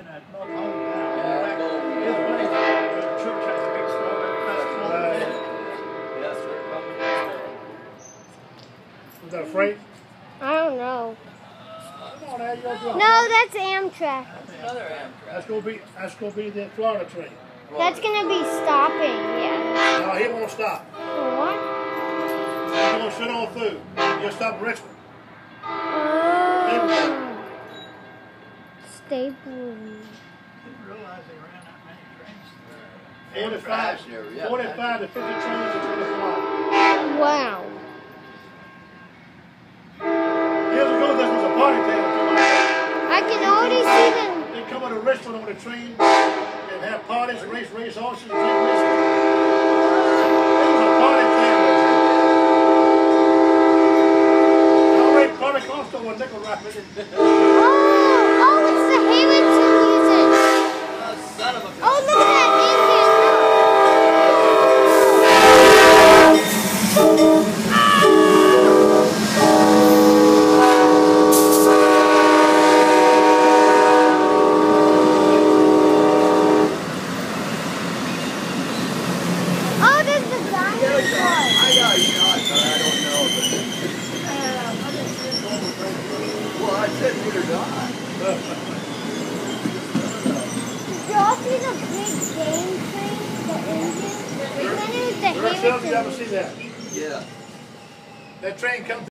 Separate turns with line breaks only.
in that not home now. His place, the church has a big store and festival.
Yes, sir.
Was that a freight?
I don't know.
Come on now, you gotta go.
No, that's Amtrak.
That's another Amtrak.
That's gonna be the Florida train.
That's gonna be stopping, yeah.
No, he won't stop.
For what?
He's gonna sit on through. He'll stop in Richmond.
Oh. Staples.
Didn't realize they ran that many trains. 45 to 50 trains in 24 hours.
Wow.
Years ago, this was a party town.
I can already see them.
They come to Richmond on the train and have parties, race horses, drink whiskey. It was a party town. Already probably cost over a nickel right with it.
Oh, it's the Hamilton music.
Son of a...
Oh, look at that engine. Oh, there's the dinosaur.
I got a shot, but I don't know. Well, I said neither do I.
Did y'all see the big game train, the engine? Then it was the
You ever
Hamilton.
see that?
Yeah.
That train comes